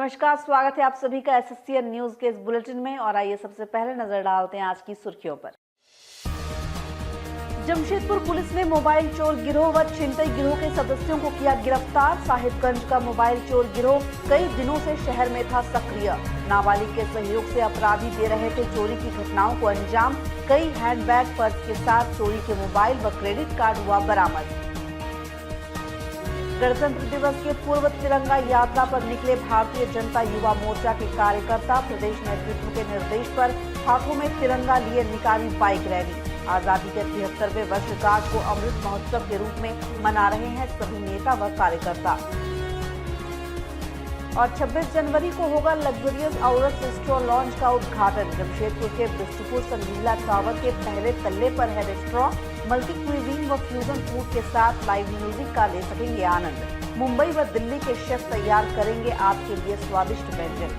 नमस्कार, स्वागत है आप सभी का एसएससीएन न्यूज के इस बुलेटिन में। और आइए सबसे पहले नजर डालते हैं आज की सुर्खियों पर। जमशेदपुर पुलिस ने मोबाइल चोर गिरोह व छिनतई गिरोह के सदस्यों को किया गिरफ्तार। साहिबगंज का मोबाइल चोर गिरोह कई दिनों से शहर में था सक्रिय। नाबालिग के सहयोग से अपराधी दे रहे थे चोरी की घटनाओं को अंजाम। कई हैंडबैग पर्स के साथ चोरी के मोबाइल व क्रेडिट कार्ड हुआ बरामद। गणतंत्र दिवस के पूर्व तिरंगा यात्रा पर निकले भारतीय जनता युवा मोर्चा के कार्यकर्ता। प्रदेश नेतृत्व के निर्देश पर हाथों में तिरंगा लिए निकाली बाइक रैली। आजादी के 73वें वर्षगांठ को अमृत महोत्सव के रूप में मना रहे हैं सभी नेता व कार्यकर्ता। और 26 जनवरी को होगा लग्जरियस औरत रेस्टोरेंट लॉन्च का उद्घाटन। जमशेदपुर के बिस्टुपुर संगीला टावर के पहले तल्ले पर है रेस्टोरेंट। मल्टी क्विजीन व फ्यूजन फूड के साथ लाइव म्यूजिक का ले सकेंगे आनंद। मुंबई व दिल्ली के शेफ तैयार करेंगे आपके लिए स्वादिष्ट व्यंजन।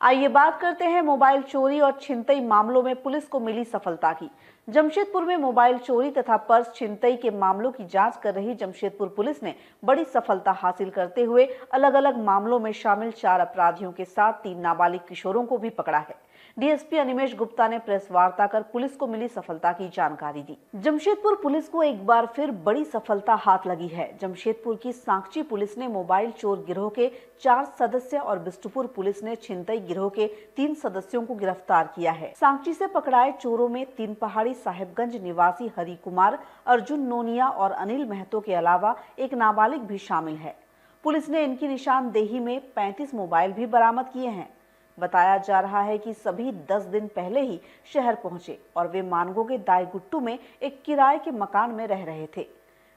आइए बात करते हैं मोबाइल चोरी और छिनतई मामलों में पुलिस को मिली सफलता की। जमशेदपुर में मोबाइल चोरी तथा पर्स छिनतई के मामलों की जांच कर रही जमशेदपुर पुलिस ने बड़ी सफलता हासिल करते हुए अलग अलग मामलों में शामिल 4 अपराधियों के साथ 3 नाबालिग किशोरों को भी पकड़ा है। डीएसपी अनिमेश गुप्ता ने प्रेस वार्ता कर पुलिस को मिली सफलता की जानकारी दी। जमशेदपुर पुलिस को एक बार फिर बड़ी सफलता हाथ लगी है। जमशेदपुर की सांकची पुलिस ने मोबाइल चोर गिरोह के 4 सदस्य और बिस्टुपुर पुलिस ने छिनतई गिरोह के 3 सदस्यों को गिरफ्तार किया है। सांकची से पकड़ाए चोरों में 3 पहाड़ी साहिबगंज निवासी हरि कुमार, अर्जुन नोनिया और अनिल महतो के अलावा एक नाबालिग भी शामिल है। पुलिस ने इनकी निशानदेही में 35 मोबाइल भी बरामद किए हैं। बताया जा रहा है कि सभी 10 दिन पहले ही शहर पहुंचे और वे मानगो के दाईगुट्टू में एक किराए के मकान में रह रहे थे।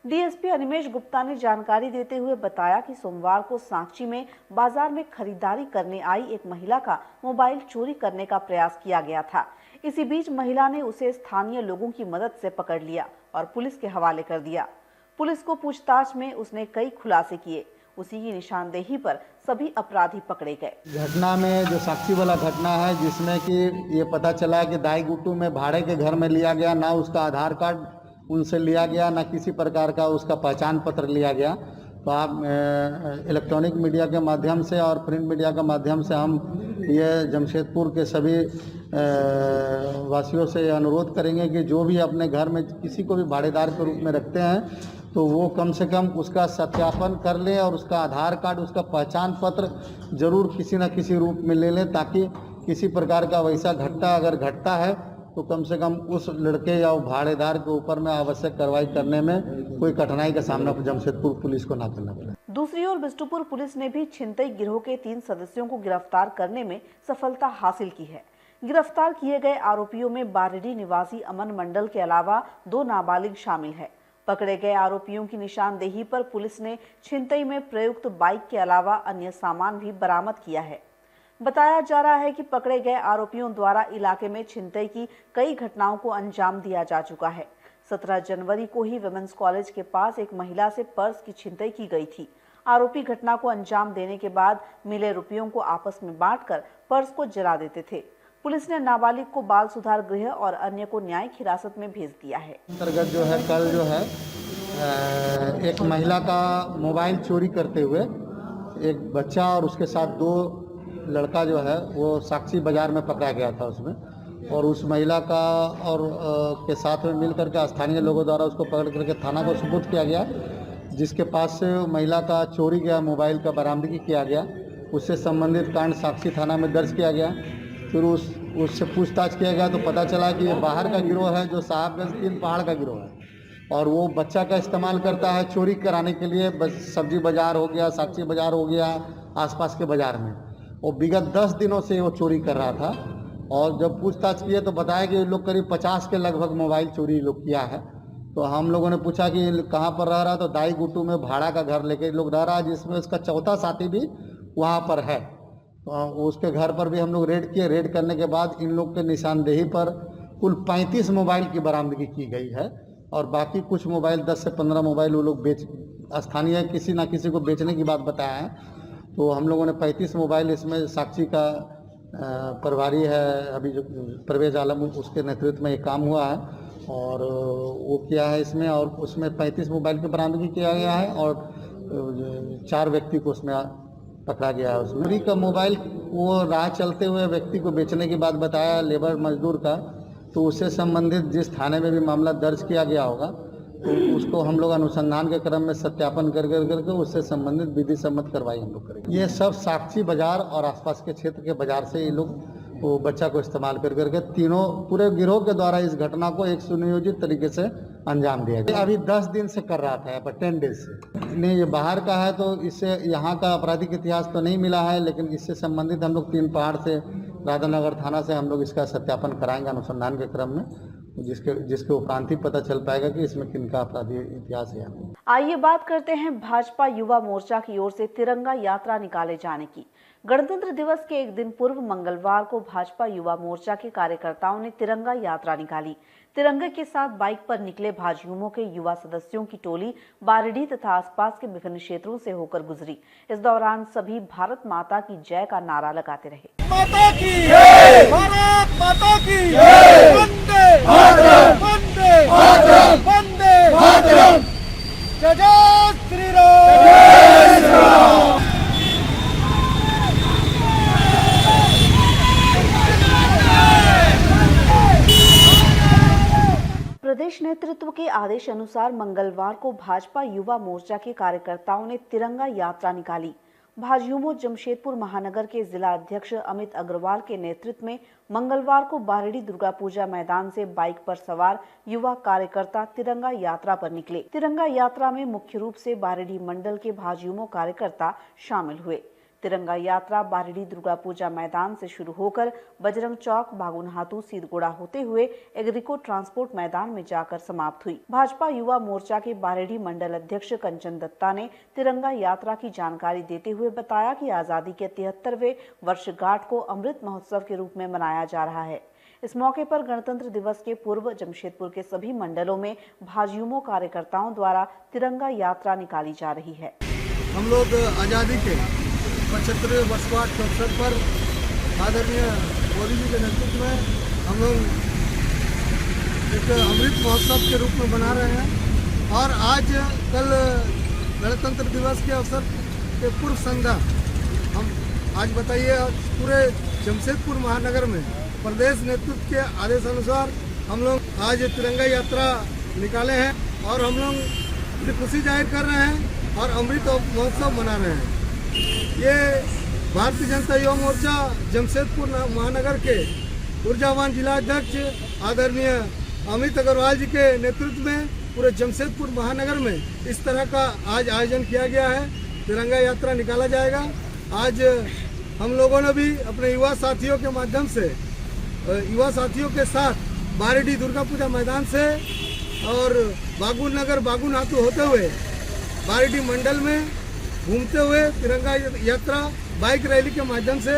डीएसपी अनिमेश गुप्ता ने जानकारी देते हुए बताया कि सोमवार को सांकची में बाजार में खरीदारी करने आई एक महिला का मोबाइल चोरी करने का प्रयास किया गया था। इसी बीच महिला ने उसे स्थानीय लोगों की मदद से पकड़ लिया और पुलिस के हवाले कर दिया। पुलिस को पूछताछ में उसने कई खुलासे किए। उसी की निशानदेही पर सभी अपराधी पकड़े गए। घटना में जो साक्षी वाला घटना है, जिसमें कि ये पता चला कि दाईगुट्टू में भाड़े के घर में लिया गया, ना उसका आधार कार्ड उनसे लिया गया, ना किसी प्रकार का उसका पहचान पत्र लिया गया। तो आप इलेक्ट्रॉनिक मीडिया के माध्यम से और प्रिंट मीडिया के माध्यम से हम ये जमशेदपुर के सभी वासियों से अनुरोध करेंगे कि जो भी अपने घर में किसी को भी भाड़ेदार के रूप में रखते हैं तो वो कम से कम उसका सत्यापन कर लें और उसका आधार कार्ड, उसका पहचान पत्र जरूर किसी न किसी रूप में ले लें, ताकि किसी प्रकार का वैसा घटना अगर घटता है तो कम से कम उस लड़के या भाड़ेदार के ऊपर में आवश्यक कार्रवाई करने में कोई कठिनाई का सामना जमशेदपुर पुलिस को ना करना पड़े। दूसरी ओर बिस्टुपुर पुलिस ने भी छिनतई गिरोह के 3 सदस्यों को गिरफ्तार करने में सफलता हासिल की है। गिरफ्तार किए गए आरोपियों में बारिडी निवासी अमन मंडल के अलावा 2 नाबालिग शामिल है। पकड़े गए आरोपियों की निशानदेही पर पुलिस ने छिनतई में प्रयुक्त बाइक के अलावा अन्य सामान भी बरामद किया है। बताया जा रहा है कि पकड़े गए आरोपियों द्वारा इलाके में छिनतई की कई घटनाओं को अंजाम दिया जा चुका है। 17 जनवरी को ही विमेंस कॉलेज के पास एक महिला से पर्स की छिनतई की गई थी। आरोपी घटना को अंजाम देने के बाद मिले रुपयों को आपस में बांटकर पर्स को जला देते थे। पुलिस ने नाबालिग को बाल सुधार गृह और अन्य को न्यायिक हिरासत में भेज दिया है। अंतर्गत जो है कल जो है एक महिला का मोबाइल चोरी करते हुए एक बच्चा और उसके साथ 2 लड़का जो है वो साक्षी बाजार में पकड़ा गया था उसमें, और उस महिला का और के साथ में मिल करके स्थानीय लोगों द्वारा उसको पकड़ करके थाना को सुपुर्द किया गया, जिसके पास से महिला का चोरी गया मोबाइल का बरामदगी किया गया। उससे संबंधित कांड साक्षी थाना में दर्ज किया गया। फिर उससे पूछताछ किया गया तो पता चला कि ये बाहर का गिरोह है, जो साहबगंज 3 पहाड़ का गिरोह है, और वो बच्चा का इस्तेमाल करता है चोरी कराने के लिए। सब्जी बाजार हो गया, साक्षी बाजार हो गया, आसपास के बाजार में वो विगत 10 दिनों से वो चोरी कर रहा था। और जब पूछताछ किए तो बताया कि लोग करीब 50 के लगभग मोबाइल चोरी लोग किया है। तो हम लोगों ने पूछा कि कहाँ पर रह रहा, तो दाईगुट्टू में भाड़ा का घर लेके लोग रह रहा है, जिसमें उसका चौथा साथी भी वहाँ पर है। तो उसके घर पर भी हम लोग रेड किए। रेड करने के बाद इन लोग के निशानदेही पर कुल 35 मोबाइल की बरामदगी की गई है, और बाकी कुछ मोबाइल 10 से 15 मोबाइल वो लोग स्थानीय किसी ना किसी को बेचने की बात बताया है। तो हम लोगों ने 35 मोबाइल, इसमें साक्षी का प्रभारी है अभी जो परवेज आलम, उसके नेतृत्व में ये काम हुआ है और वो किया है इसमें, और उसमें 35 मोबाइल की बरामदगी किया गया है और 4 व्यक्ति को उसमें पकड़ा गया है उसमें। चोरी का मोबाइल वो राह चलते हुए व्यक्ति को बेचने की बात बताया, लेबर मजदूर का, तो उससे संबंधित जिस थाने में भी मामला दर्ज किया गया होगा तो उसको हम लोग अनुसंधान के क्रम में सत्यापन करके उससे संबंधित विधि सम्मत कार्रवाई हम लोग करेंगे। ये सब साक्षी बाजार और आसपास के क्षेत्र के बाजार से ये लोग वो बच्चा को इस्तेमाल करके तीनों पूरे गिरोह के द्वारा इस घटना को एक सुनियोजित तरीके से अंजाम दिया गया। अभी 10 दिन से कर रहा था, यहाँ पर 10 डेज से। नहीं, ये बाहर का है तो इससे यहाँ का आपराधिक इतिहास तो नहीं मिला है, लेकिन इससे संबंधित हम लोग 3 पहाड़ से राधानगर थाना से हम लोग इसका सत्यापन कराएंगे अनुसंधान के क्रम में, जिसके उपरांत ही पता चल पाएगा कि इसमें किनका आपराधिक इतिहास है। आइए बात करते हैं भाजपा युवा मोर्चा की ओर से तिरंगा यात्रा निकाले जाने की। गणतंत्र दिवस के एक दिन पूर्व मंगलवार को भाजपा युवा मोर्चा के कार्यकर्ताओं ने तिरंगा यात्रा निकाली। तिरंगे के साथ बाइक पर निकले भाजयुमो के युवा सदस्यों की टोली बारिडी तथा आसपास के विभिन्न क्षेत्रों से होकर गुजरी। इस दौरान सभी भारत माता की जय का नारा लगाते रहे। माता की जय, भारत माता की जय, वंदे मातरम, वंदे मातरम, वंदे मातरम, जय जय श्री राम, जय श्री राम। प्रदेश नेतृत्व के आदेश अनुसार मंगलवार को भाजपा युवा मोर्चा के कार्यकर्ताओं ने तिरंगा यात्रा निकाली। भाजयुमो जमशेदपुर महानगर के जिला अध्यक्ष अमित अग्रवाल के नेतृत्व में मंगलवार को बारिडी दुर्गा पूजा मैदान से बाइक पर सवार युवा कार्यकर्ता तिरंगा यात्रा पर निकले। तिरंगा यात्रा में मुख्य रूप से बारिडी मंडल के भाजयुमो कार्यकर्ता शामिल हुए। तिरंगा यात्रा बारिडी दुर्गा पूजा मैदान से शुरू होकर बजरंग चौक, बागुनहातू, सीधगोड़ा होते हुए एग्रीको ट्रांसपोर्ट मैदान में जाकर समाप्त हुई। भाजपा युवा मोर्चा के बारिडी मंडल अध्यक्ष कंचन दत्ता ने तिरंगा यात्रा की जानकारी देते हुए बताया कि आजादी के 73वें वर्षगांठ को अमृत महोत्सव के रूप में मनाया जा रहा है। इस मौके पर गणतंत्र दिवस के पूर्व जमशेदपुर के सभी मंडलों में भाजयुमो कार्यकर्ताओं द्वारा तिरंगा यात्रा निकाली जा रही है। हम लोग आजादी के 75वें वर्षगांठ के अवसर पर आदरणीय मोदी जी के नेतृत्व में हम लोग एक अमृत महोत्सव के रूप में मना रहे हैं और आज कल गणतंत्र दिवस के अवसर के पूर्व संध्या हम आज बताइए पूरे जमशेदपुर महानगर में प्रदेश नेतृत्व के आदेश अनुसार हम लोग आज तिरंगा यात्रा निकाले हैं और हम लोग खुशी जाहिर कर रहे हैं और अमृत महोत्सव मना रहे हैं। ये भारतीय जनता युवा मोर्चा जमशेदपुर महानगर के ऊर्जावान जिला अध्यक्ष आदरणीय अमित अग्रवाल जी के नेतृत्व में पूरे जमशेदपुर महानगर में इस तरह का आज आयोजन किया गया है। तिरंगा यात्रा निकाला जाएगा। आज हम लोगों ने भी अपने युवा साथियों के माध्यम से युवा साथियों के साथ बारिडी दुर्गा पूजा मैदान से और बागुनहातू होते हुए बारिडी मंडल में घूमते हुए तिरंगा यात्रा बाइक रैली के माध्यम से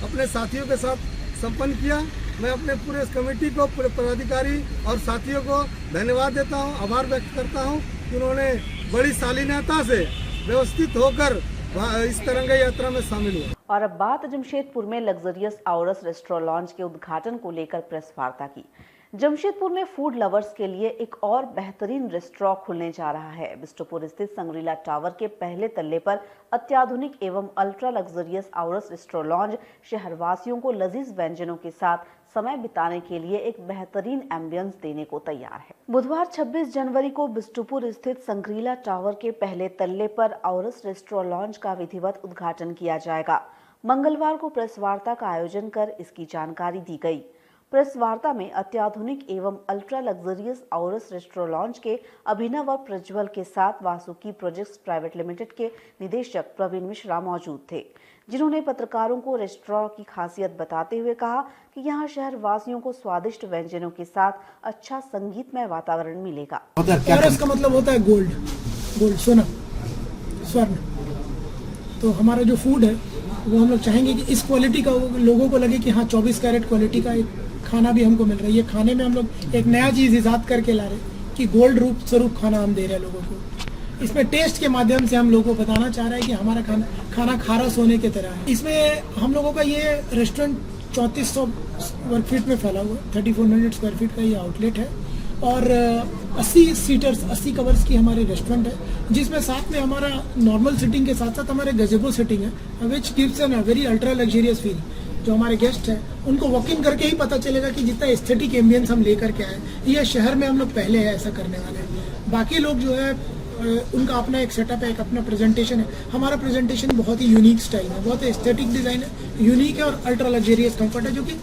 अपने साथियों के साथ संपन्न किया। मैं अपने पूरे कमेटी को, पूरे पदाधिकारी और साथियों को धन्यवाद देता हूं, आभार व्यक्त करता हूं कि उन्होंने बड़ी शालीनता से व्यवस्थित होकर इस तिरंगा यात्रा में शामिल हुए। और अब बात जमशेदपुर में लग्जरियस औरस रेस्टोरेंट लॉन्च के उद्घाटन को लेकर प्रेस वार्ता की। जमशेदपुर में फूड लवर्स के लिए एक और बेहतरीन रेस्टोरेंट खुलने जा रहा है। बिष्टुपुर स्थित संग्रीला टावर के पहले तल्ले पर अत्याधुनिक एवं अल्ट्रा लग्जरियस औरस रेस्टोरेंट लॉन्ज शहरवासियों को लजीज व्यंजनों के साथ समय बिताने के लिए एक बेहतरीन एम्बियंस देने को तैयार है। बुधवार 26 जनवरी को बिष्टुपुर स्थित संग्रीला टावर के पहले तल्ले पर औरस रेस्टोरेंट लॉन्ज का विधिवत उद्घाटन किया जाएगा। मंगलवार को प्रेस वार्ता का आयोजन कर इसकी जानकारी दी गई। प्रेस वार्ता में अत्याधुनिक एवं अल्ट्रा लग्जरियस औरस रेस्टोरेंट लॉन्ज के अभिनव और प्रज्वल के साथ वासुकी प्रोजेक्ट्स प्राइवेट लिमिटेड के निदेशक प्रवीण मिश्रा मौजूद थे, जिन्होंने पत्रकारों को रेस्टोरेंट की खासियत बताते हुए कहा कि यहां शहर वासियों को स्वादिष्ट व्यंजनों के साथ अच्छा संगीतमय वातावरण मिलेगा। औरस का मतलब होता है गोल्ड, सोना, स्वर्ण। तो हमारा जो फूड है वो हम लोग चाहेंगे कि इस क्वालिटी का लोगों को लगे कि हाँ 24 कैरेट क्वालिटी का एक खाना भी हमको मिल रहा है। ये खाने में हम लोग एक नया चीज़ इजाद करके ला रहे हैं कि गोल्ड रूप स्वरूप खाना हम दे रहे हैं लोगों को। इसमें टेस्ट के माध्यम से हम लोगों को बताना चाह रहा है कि हमारा खाना खारा सोने की तरह है। इसमें हम लोगों का ये रेस्टोरेंट 3400 स्क्वायर फीट में फैला हुआ है। 3400 स्क्वायर फीट का ये आउटलेट है और 80 सीटर्स 80 कवर्स की हमारी रेस्टोरेंट है, जिसमें साथ में हमारा नॉर्मल सिटिंग के साथ साथ हमारे गज़ेबो सिटिंग है, which gives an very ultra luxurious feel. जो हमारे गेस्ट हैं उनको वॉक इन करके ही पता चलेगा कि जितना एस्थेटिक एम्बियंस हम लेकर के आए, ये शहर में हम लोग पहले है ऐसा करने वाले हैं। बाकी लोग जो है उनका अपना एक सेटअप है, एक अपना प्रेजेंटेशन है। हमारा प्रेजेंटेशन बहुत ही यूनिक स्टाइल है, बहुत एस्थेटिक डिज़ाइन है, यूनिक है और अल्ट्रा लग्जरियस कंफर्ट है, जो कि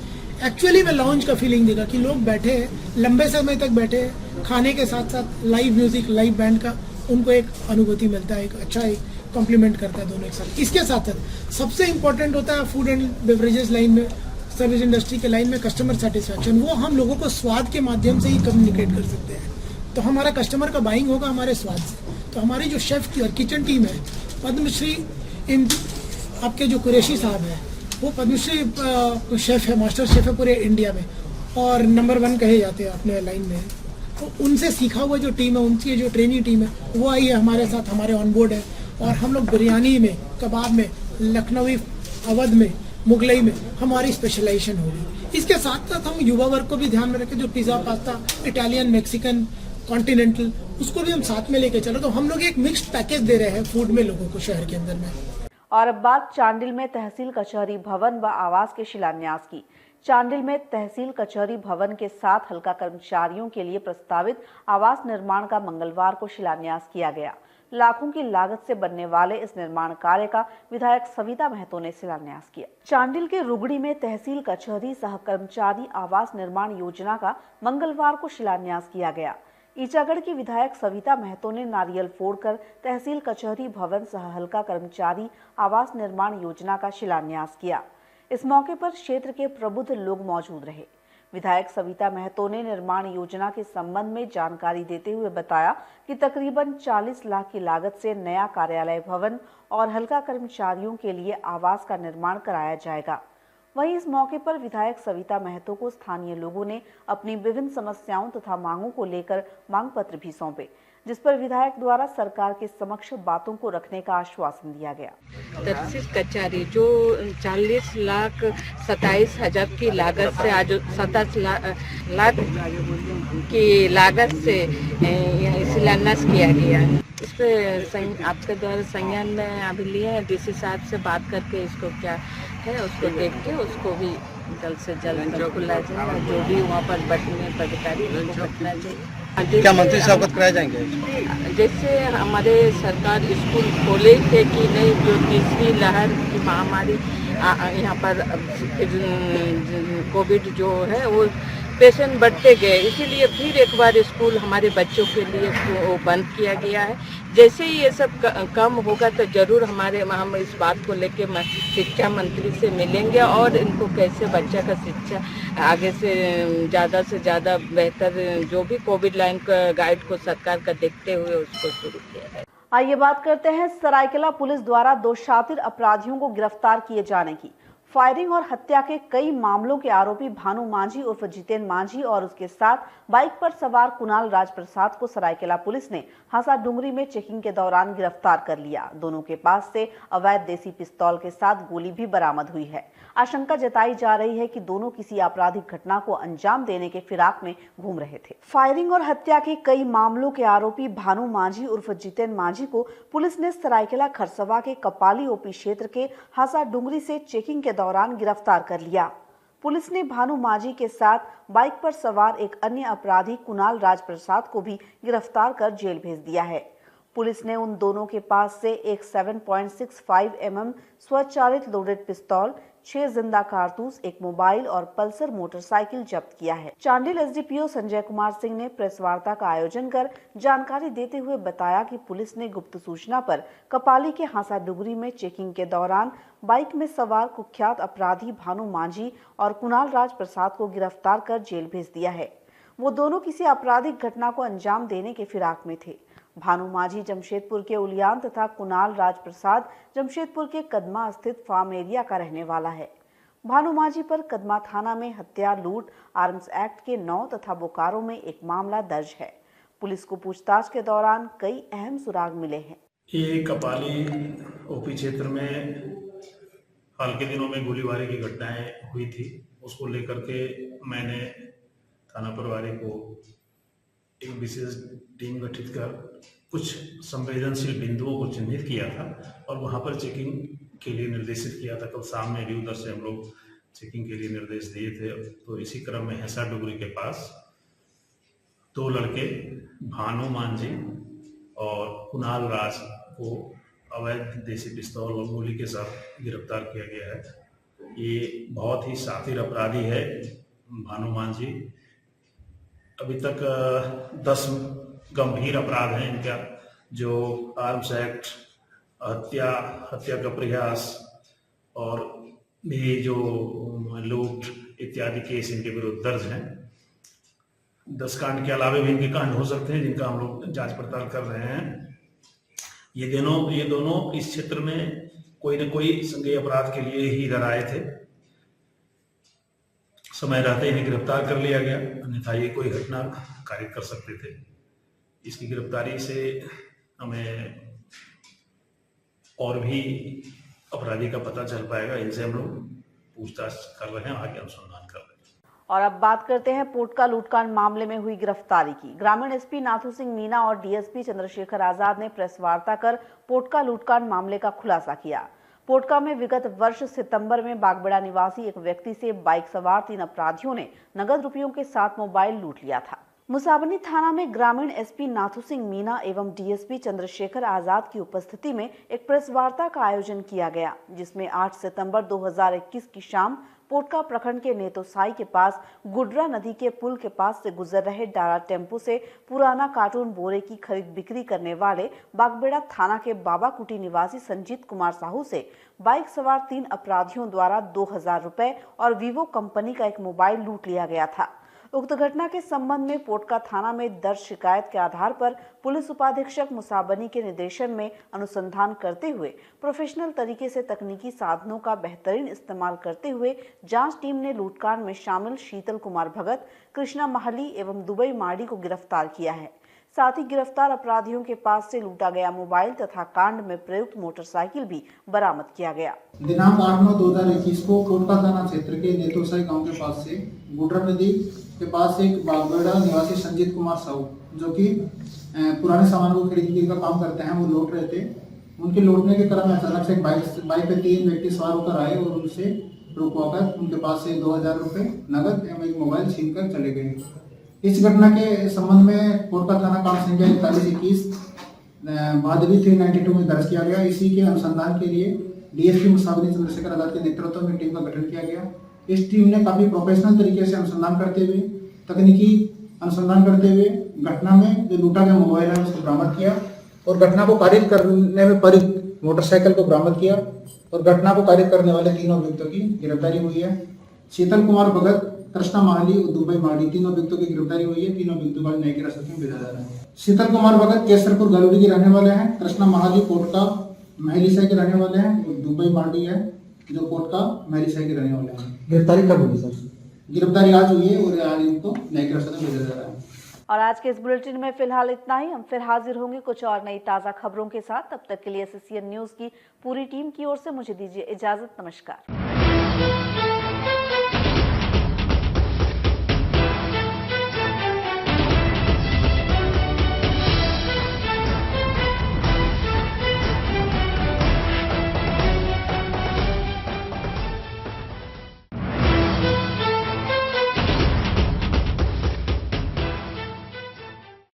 एक्चुअली में लॉन्च का फीलिंग देगा कि लोग बैठे हैं, लंबे समय तक बैठे हैं, खाने के साथ साथ लाइव म्यूजिक, लाइव बैंड का उनको एक अनुभूति मिलता है, एक अच्छा एक कॉम्प्लीमेंट करता है दोनों एक साथ। इसके साथ साथ सबसे इंपॉर्टेंट होता है फूड एंड बेवरेजेस लाइन में, सर्विस इंडस्ट्री के लाइन में कस्टमर सेटिस्फैक्शन। वो हम लोगों को स्वाद के माध्यम से ही कम्युनिकेट कर सकते हैं। तो हमारा कस्टमर का बाइंग होगा हमारे स्वाद से। तो हमारी जो शेफ की और किचन टीम है, पद्मश्री इन आपके जो कुरैशी साहब हैं, वो पद्मश्री शेफ है, मास्टर शेफ है पूरे इंडिया में और नंबर 1 कहे जाते हैं अपने लाइन में। तो उनसे सीखा हुआ जो टीम है, उनकी जो ट्रेनिंग टीम है, वो आई है हमारे साथ, हमारे ऑन बोर्ड है। और हम लोग बिरयानी में, कबाब में, लखनवी, अवध में, मुगलई में हमारी स्पेशलाइजेशन होगी। इसके साथ साथ हम युवा वर्ग को भी ध्यान में रखें, जो pizza, pasta, Italian, Mexican, continental, उसको भी हम साथ में लेके चलो। तो हम लोग एक मिक्स्ड पैकेज दे रहे हैं फूड में लोगों को शहर के अंदर में। और अब बात चांडिल में तहसील कचहरी भवन व आवास के शिलान्यास की। चांडिल में तहसील कचहरी भवन के साथ हल्का कर्मचारियों के लिए प्रस्तावित आवास निर्माण का मंगलवार को शिलान्यास किया गया। लाखों की लागत से बनने वाले इस निर्माण कार्य का विधायक सविता महतो ने शिलान्यास किया। चांडिल के रुगड़ी में तहसील कचहरी सह कर्मचारी आवास निर्माण योजना का मंगलवार को शिलान्यास किया गया। ईचागढ़ की विधायक सविता महतो ने नारियल फोड़कर तहसील कचहरी भवन सह हल्का कर्मचारी आवास निर्माण योजना का शिलान्यास किया। इस मौके पर क्षेत्र के प्रबुद्ध लोग मौजूद रहे। विधायक सविता महतो ने निर्माण योजना के संबंध में जानकारी देते हुए बताया कि तकरीबन 40 लाख की लागत से नया कार्यालय भवन और हल्का कर्मचारियों के लिए आवास का निर्माण कराया जाएगा। वहीं इस मौके पर विधायक सविता महतो को स्थानीय लोगों ने अपनी विभिन्न समस्याओं तथा मांगों को लेकर मांग पत्र भी सौंपे, जिस पर विधायक द्वारा सरकार के समक्ष बातों को रखने का आश्वासन दिया गया। तहसील कचहरी जो 40,27,000 की लागत से आज 27 लाख की लागत से शिलान्यास किया गया है। इस पे आपके द्वारा संज्ञान में अभी लिए हैं, डीसी साहब से बात करके इसको क्या है उसको देख के उसको भी जल्द से जल्द खुला जाए। जो भी वहाँ पर बैठने पदाधिकारी उसको बैठना चाहिए। क्या मंत्री से अवगत कराए जाएंगे? जैसे हमारे सरकार स्कूल खोले थे कि नहीं, जो तीसरी लहर की महामारी यहाँ पर कोविड जो है वो पेशेंट बढ़ते गए, इसीलिए फिर एक बार स्कूल हमारे बच्चों के लिए बंद किया गया है। जैसे ही ये सब कम होगा तो ज़रूर हम इस बात को लेके शिक्षा मंत्री से मिलेंगे और इनको कैसे बच्चा का शिक्षा आगे से ज़्यादा बेहतर, जो भी कोविड लाइन का गाइड को सरकार का देखते हुए उसको शुरू किया है। आइए बात करते हैं सरायकेला पुलिस द्वारा 2 शातिर अपराधियों को गिरफ्तार किए जाने की। फायरिंग और हत्या के कई मामलों के आरोपी भानु मांझी उर्फ जितेन मांझी और उसके साथ बाइक पर सवार कुणाल राजप्रसाद को सरायकेला पुलिस ने हासा डुंगरी में चेकिंग के दौरान गिरफ्तार कर लिया। दोनों के पास से अवैध देसी पिस्तौल के साथ गोली भी बरामद हुई है। आशंका जताई जा रही है कि दोनों किसी आपराधिक घटना को अंजाम देने के फिराक में घूम रहे थे। फायरिंग और हत्या के कई मामलों के आरोपी भानु मांझी उर्फ जितेन मांझी को पुलिस ने सरायकेला खरसवा के कपाली ओपी क्षेत्र के हासा डुंगरी से चेकिंग के दौरान गिरफ्तार कर लिया। पुलिस ने भानु मांझी के साथ बाइक पर सवार एक अन्य अपराधी कुणाल राजप्रसाद को भी गिरफ्तार कर जेल भेज दिया है। पुलिस ने उन दोनों के पास से एक 7.65 mm स्वचालित लोडेड पिस्तौल, 6 जिंदा कारतूस, एक मोबाइल और पल्सर मोटरसाइकिल जब्त किया है। चांडिल एसडीपीओ संजय कुमार सिंह ने प्रेस वार्ता का आयोजन कर जानकारी देते हुए बताया कि पुलिस ने गुप्त सूचना पर कपाली के हासा डुगरी में चेकिंग के दौरान बाइक में सवार कुख्यात अपराधी भानु मांझी और कुणाल राजप्रसाद को गिरफ्तार कर जेल भेज दिया है। वो दोनों किसी आपराधिक घटना को अंजाम देने के फिराक में थे। भानु मांझी जमशेदपुर के उलियान तथा कुणाल राजप्रसाद जमशेदपुर के कदमा स्थित फार्म एरिया का रहने वाला है। भानु मांझी पर कदमा थाना में हत्या, लूट, आर्म्स एक्ट के 9 तथा बोकारो में एक मामला दर्ज है। पुलिस को पूछताछ के दौरान कई अहम सुराग मिले हैं। ये कपाली ओपी क्षेत्र में हाल के दिनों में गोलीबारी की घटनाएं हुई थी, उसको लेकर के मैंने थाना प्रभारी को एक विशेष टीम गठित कर कुछ संवेदनशील बिंदुओं को चिन्हित किया था और वहां पर चेकिंग के लिए निर्देशित किया था। कल शाम में भी उधर से हम लोग चेकिंग के लिए निर्देश दिए थे। तो इसी क्रम में हैसा डुगरी के पास 2 लड़के भानु मांझी और कुणाल राज को अवैध देसी पिस्तौल और गोली के साथ गिरफ्तार किया गया है। ये बहुत ही शातिर अपराधी है भानु मांझी। अभी तक 10 गंभीर अपराध हैं इनका, जो आर्म्स एक्ट, हत्या का प्रयास और भी जो लूट इत्यादि केस इनके विरुद्ध दर्ज हैं। 10 कांड के अलावा भी इनके कांड हो सकते हैं जिनका हम लोग जांच पड़ताल कर रहे हैं। ये दोनों इस क्षेत्र में कोई न कोई संज्ञेय अपराध के लिए ही इधर आए थे। समय रहते इन्हें गिरफ्तार कर लिया गया, अन्यथा ये कोई घटना कारित कर सकते थे। इसकी गिरफ्तारी से हमें और भी अपराधी का पता चल पाएगा। इनसे हम लोग पूछताछ कर रहे हैं, आगे अनुसंधान कर रहे हैं। और अब बात करते हैं पोटका लूटकांड मामले में हुई गिरफ्तारी की। ग्रामीण एसपी नाथू सिंह मीना और डीएसपी चंद्रशेखर आजाद ने प्रेस वार्ता कर पोटका लूटकांड मामले का खुलासा किया। पोटका में विगत वर्ष सितंबर में बागबेड़ा निवासी एक व्यक्ति से बाइक सवार 3 अपराधियों ने नगद रुपयों के साथ मोबाइल लूट लिया था। मुसाबनी थाना में ग्रामीण एसपी नाथू सिंह मीना एवं डीएसपी चंद्रशेखर आजाद की उपस्थिति में एक प्रेस वार्ता का आयोजन किया गया, जिसमें 8 सितंबर 2021 की शाम पोटका प्रखंड के नेतोसाई के पास गुडरा नदी के पुल के पास से गुजर रहे डाला टेम्पो से पुराना कार्टून बोरे की खरीद बिक्री करने वाले बागबेड़ा थाना के बाबाकुटी निवासी संजीत कुमार साहू से बाइक सवार 3 अपराधियों द्वारा 2000 रुपए और वीवो कंपनी का एक मोबाइल लूट लिया गया था। उक्त घटना के संबंध में पोटका थाना में दर्ज शिकायत के आधार पर पुलिस उपाधीक्षक मुसाबनी के निर्देशन में अनुसंधान करते हुए प्रोफेशनल तरीके से तकनीकी साधनों का बेहतरीन इस्तेमाल करते हुए जांच टीम ने लूटकांड में शामिल शीतल कुमार भगत, कृष्णा महली एवं दुबई मार्डी को गिरफ्तार किया है। साथ ही गिरफ्तार अपराधियों के पास से लूटा गया मोबाइल तथा कांड में प्रयुक्त मोटरसाइकिल भी बरामद किया गया। दिनांक 8/9/2021 को पोटका थाना क्षेत्र के नेतोसाई गांव के पास से गुडरा नदी के पास एक बागबेड़ा निवासी संजीत कुमार साहू, जो कि पुराने सामान को खरीदने का काम करते हैं, वो लौट रहे थे। उनके लौटने के क्रम में अचानक से बाइक पे 3 व्यक्ति सवार होकर आए और उनसे रुकवाकर उनके पास से 2000 रुपये नगद एवं एक मोबाइल छीन कर चले गए। इस घटना के संबंध में पोटका थाना कांड संख्या 4121 भादवी 392 में दर्ज किया गया। इसी के अनुसंधान के लिए डीएसपी मुसाबनी चंद्रशेखर आजाद के नेतृत्व में टीम का गठन किया गया। इस टीम ने काफी प्रोफेशनल तरीके से अनुसंधान करते हुए, तकनीकी अनुसंधान करते हुए घटना में जो लूटा गया मोबाइल है उसको बरामद किया और घटना को कारित करने में प्रयुक्त मोटरसाइकिल को बरामद किया और घटना को कारित करने वाले 3 अभियुक्तों की गिरफ्तारी हुई है। शीतल कुमार भगत, कृष्णा माहली और दुबई मार्डी 3 अभियुक्तों की गिरफ्तारी हुई है। 3 अभियुक्तों को न्यायिक हिरासत में भेजा जा रहा है। शीतल कुमार भगत केसरपुर गलूडी के रहने वाले हैं। कृष्णा माहली पोटका महलीसाई के रहने वाले हैं और दुबई मार्डी है जो पोटका महलीसाई के रहने वाले हैं। गिरफ्तारी कब हुई सर? गिरफ्तारी आज हुई है और आज इनको न्यायिक हिरासत में भेजा जा रहा है। और आज के इस बुलेटिन में फिलहाल इतना ही। हम फिर हाजिर होंगे कुछ और नई ताज़ा खबरों के साथ। तब तक के लिए एसएससीएन न्यूज़ की पूरी टीम की ओर से मुझे दीजिए इजाजत। नमस्कार।